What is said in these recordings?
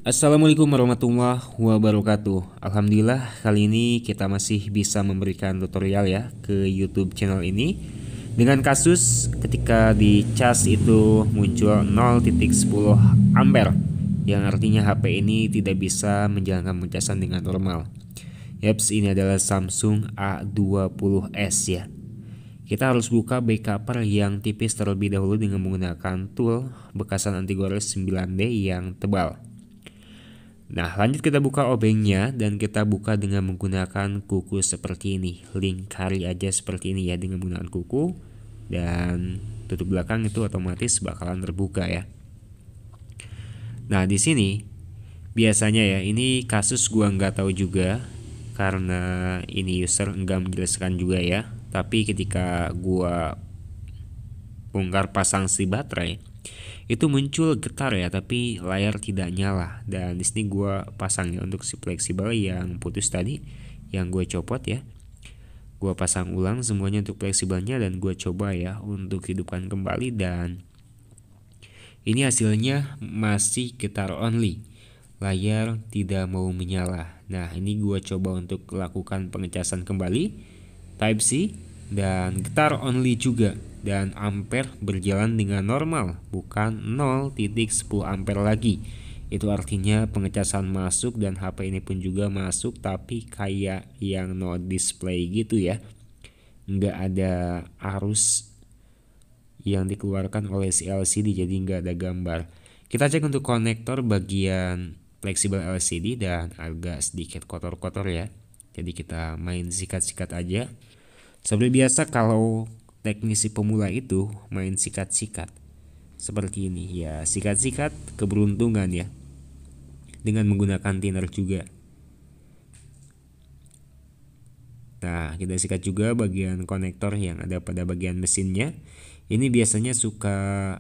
Assalamualaikum warahmatullahi wabarakatuh. Alhamdulillah kali ini kita masih bisa memberikan tutorial ya ke YouTube channel ini dengan kasus ketika di cas itu muncul 0,10 ampere yang artinya HP ini tidak bisa menjalankan pencasan dengan normal. Yaps, ini adalah Samsung A20s ya. Kita harus buka back cover yang tipis terlebih dahulu dengan menggunakan tool bekasan anti gores 9D yang tebal. Nah, lanjut kita buka obengnya dan kita buka dengan menggunakan kuku seperti ini. Lingkari aja seperti ini ya dengan menggunakan kuku, dan tutup belakang itu otomatis bakalan terbuka ya. Nah, di sini biasanya ya, ini kasus gua nggak tahu juga karena ini user nggak menjelaskan juga ya. Tapi ketika gua bongkar pasang si baterai, itu muncul getar ya, tapi layar tidak nyala. Dan di sini gue pasang ya untuk si fleksibel yang putus tadi, yang gue copot ya. Gue pasang ulang semuanya untuk fleksibelnya dan gue coba ya untuk hidupkan kembali, dan ini hasilnya masih getar only. Layar tidak mau menyala. Nah, ini gue coba untuk lakukan pengecasan kembali Type C dan getar only juga, dan ampere berjalan dengan normal, bukan 0,10 ampere lagi. Itu artinya pengecasan masuk dan HP ini pun juga masuk, tapi kayak yang no display gitu ya, nggak ada arus yang dikeluarkan oleh si LCD, jadi nggak ada gambar. Kita cek untuk konektor bagian fleksibel LCD dan agak sedikit kotor-kotor ya, jadi kita main sikat-sikat aja. Seperti biasa kalau teknisi pemula itu main sikat-sikat seperti ini ya, sikat-sikat keberuntungan ya, dengan menggunakan thinner juga. Nah, kita sikat juga bagian konektor yang ada pada bagian mesinnya. Ini biasanya suka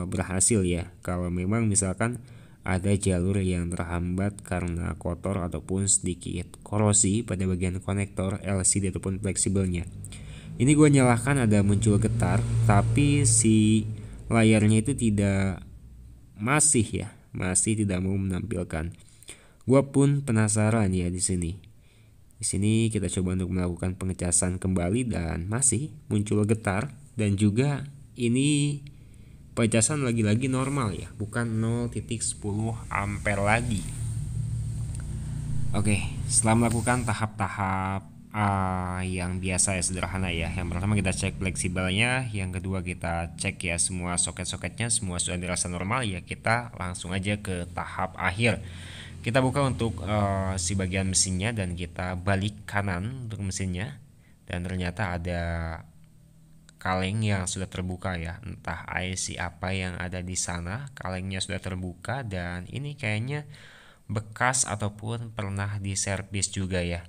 berhasil ya kalau memang misalkan ada jalur yang terhambat karena kotor ataupun sedikit korosi pada bagian konektor LCD ataupun fleksibelnya. Ini gue nyalakan, ada muncul getar, tapi si layarnya itu masih tidak mau menampilkan. Gue pun penasaran ya di sini. Di sini kita coba untuk melakukan pengecasan kembali dan masih muncul getar, dan juga ini pengecasan lagi-lagi normal ya, bukan 0,10 ampere lagi. Oke, setelah melakukan tahap-tahap yang biasa ya, sederhana ya. Yang pertama kita cek fleksibelnya, yang kedua kita cek ya semua soket-soketnya semua sudah dirasa normal ya. Kita langsung aja ke tahap akhir. Kita buka untuk si bagian mesinnya dan kita balik kanan untuk mesinnya, dan ternyata ada kaleng yang sudah terbuka ya, entah IC apa yang ada di sana. Kalengnya sudah terbuka dan ini kayaknya bekas ataupun pernah diservis juga ya.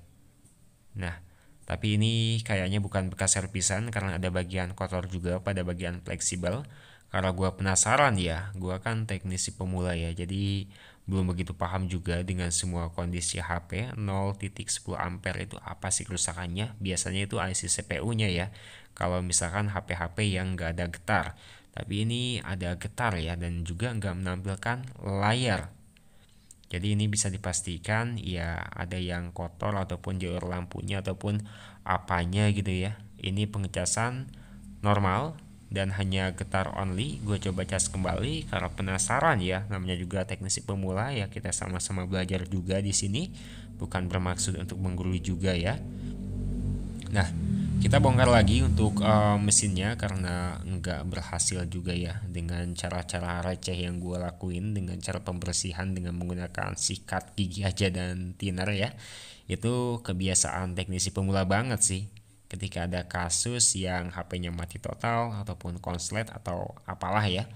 Nah, tapi ini kayaknya bukan bekas servisan karena ada bagian kotor juga pada bagian fleksibel. Karena gue penasaran ya, gue kan teknisi pemula ya, jadi belum begitu paham juga dengan semua kondisi HP. 0,10 ampere itu apa sih kerusakannya? Biasanya itu IC CPU-nya ya, kalau misalkan HP-HP yang nggak ada getar. Tapi ini ada getar ya, dan juga nggak menampilkan layar. Jadi ini bisa dipastikan ya ada yang kotor ataupun jalur lampunya ataupun apanya gitu ya. Ini pengecasan normal dan hanya getar only. Gue coba cas kembali karena penasaran ya, namanya juga teknisi pemula ya, kita sama-sama belajar juga di sini, bukan bermaksud untuk menggurui juga ya. Nah, kita bongkar lagi untuk mesinnya karena nggak berhasil juga ya dengan cara-cara receh yang gue lakuin, dengan cara pembersihan dengan menggunakan sikat gigi aja dan thinner ya. Itu kebiasaan teknisi pemula banget sih. Ketika ada kasus yang HP-nya mati total ataupun konslet atau apalah ya,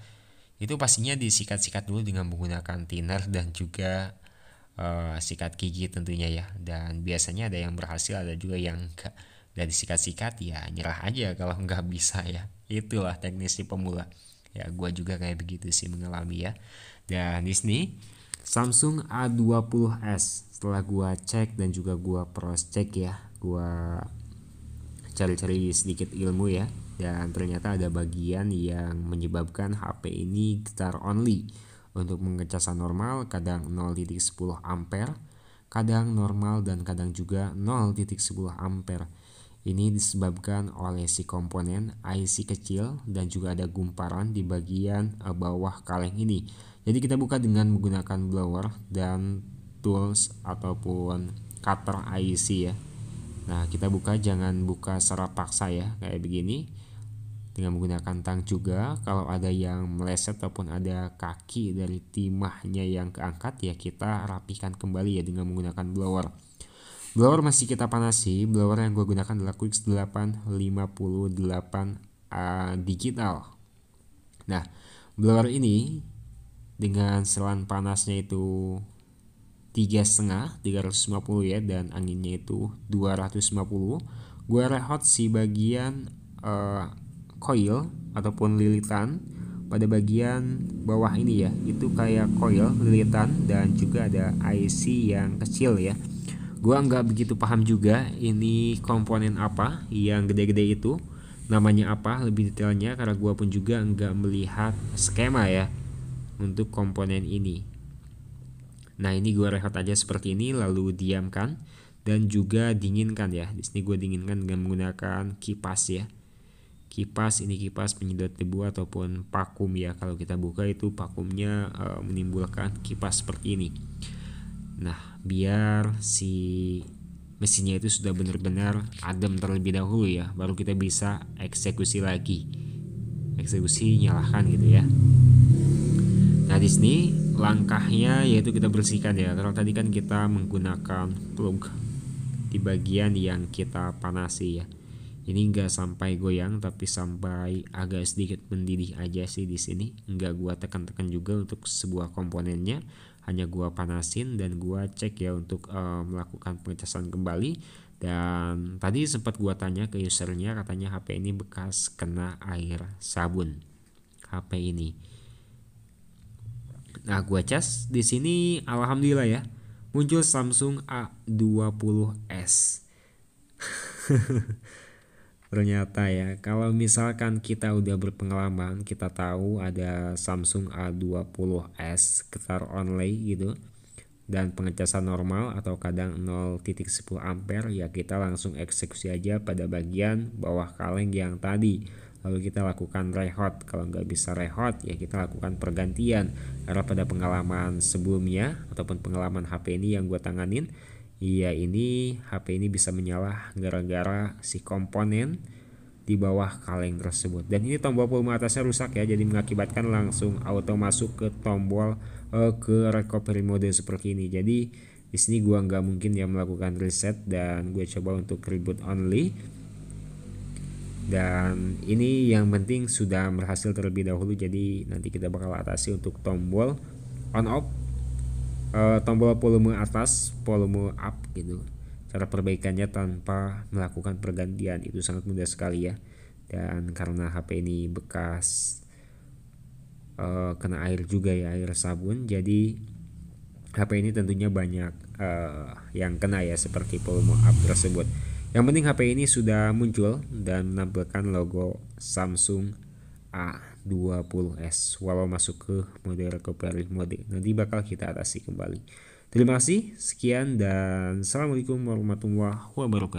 itu pastinya disikat-sikat dulu dengan menggunakan thinner dan juga sikat gigi tentunya ya. Dan biasanya ada yang berhasil, ada juga yang enggak. Dan disikat-sikat ya nyerah aja kalau nggak bisa ya. Itulah teknisi pemula ya, gue juga kayak begitu sih mengalami ya. Dan di sini Samsung A20s, setelah gue cek dan juga gue cross check ya, gue cari-cari sedikit ilmu ya, dan ternyata ada bagian yang menyebabkan HP ini getar only. Untuk pengecasan normal kadang 0,10 ampere, kadang normal dan kadang juga 0,10 ampere. Ini disebabkan oleh si komponen IC kecil dan juga ada gumparan di bagian bawah kaleng ini. Jadi kita buka dengan menggunakan blower dan tools ataupun cutter IC ya. Nah, kita buka, jangan buka secara paksa ya, kayak begini. Dengan menggunakan tang juga, kalau ada yang meleset ataupun ada kaki dari timahnya yang keangkat ya kita rapikan kembali ya dengan menggunakan blower. Blower masih kita panasi. Blower yang gue gunakan adalah Quix 858 digital. Nah, blower ini dengan selang panasnya itu 3,5 350 ya, dan anginnya itu 250. Gue rehot si bagian coil ataupun lilitan pada bagian bawah ini ya, itu kayak coil lilitan dan juga ada IC yang kecil ya. Gua nggak begitu paham juga ini komponen apa yang gede-gede itu, namanya apa lebih detailnya, karena gua pun juga nggak melihat skema ya untuk komponen ini. Nah, ini gua rehat aja seperti ini lalu diamkan dan juga dinginkan ya. Di sini gua dinginkan dengan menggunakan kipas ya. Kipas ini kipas penyedot debu ataupun vakum ya. Kalau kita buka itu vakumnya menimbulkan kipas seperti ini. Nah, biar si mesinnya itu sudah benar-benar adem terlebih dahulu ya, baru kita bisa eksekusi lagi. Eksekusi nyalakan gitu ya. Nah, di sini langkahnya yaitu kita bersihkan ya. Kalau tadi kan kita menggunakan plug di bagian yang kita panasi ya. Ini enggak sampai goyang tapi sampai agak sedikit mendidih aja sih di sini. Enggak gua tekan-tekan juga untuk sebuah komponennya, hanya gua panasin dan gua cek ya untuk melakukan pengecasan kembali. Dan tadi sempat gua tanya ke usernya, katanya HP ini bekas kena air sabun. HP ini. Nah, gua cas di sini alhamdulillah ya. Muncul Samsung A20s. Ternyata ya, kalau misalkan kita udah berpengalaman, kita tahu ada Samsung A20s getar only gitu, dan pengecasan normal atau kadang 0,10 ampere ya, kita langsung eksekusi aja pada bagian bawah kaleng yang tadi. Lalu kita lakukan rehot. Kalau nggak bisa rehot ya kita lakukan pergantian. Karena pada pengalaman sebelumnya ataupun pengalaman HP ini yang gue tanganin, iya, ini HP ini bisa menyala gara-gara si komponen di bawah kaleng tersebut. Dan ini tombol volume atasnya rusak ya, jadi mengakibatkan langsung auto masuk ke tombol ke recovery mode seperti ini. Jadi di sini gua nggak mungkin ya melakukan reset dan gue coba untuk reboot only. Dan ini yang penting sudah berhasil terlebih dahulu, jadi nanti kita bakal atasi untuk tombol on off, tombol volume atas, volume up gitu. Cara perbaikannya tanpa melakukan pergantian itu sangat mudah sekali ya. Dan karena HP ini bekas kena air juga ya, air sabun, jadi HP ini tentunya banyak yang kena ya, seperti volume up tersebut. Yang penting HP ini sudah muncul dan menampilkan logo Samsung A20s walau masuk ke mode recovery mode. Nanti bakal kita atasi kembali. Terima kasih, sekian dan assalamualaikum warahmatullahi wabarakatuh.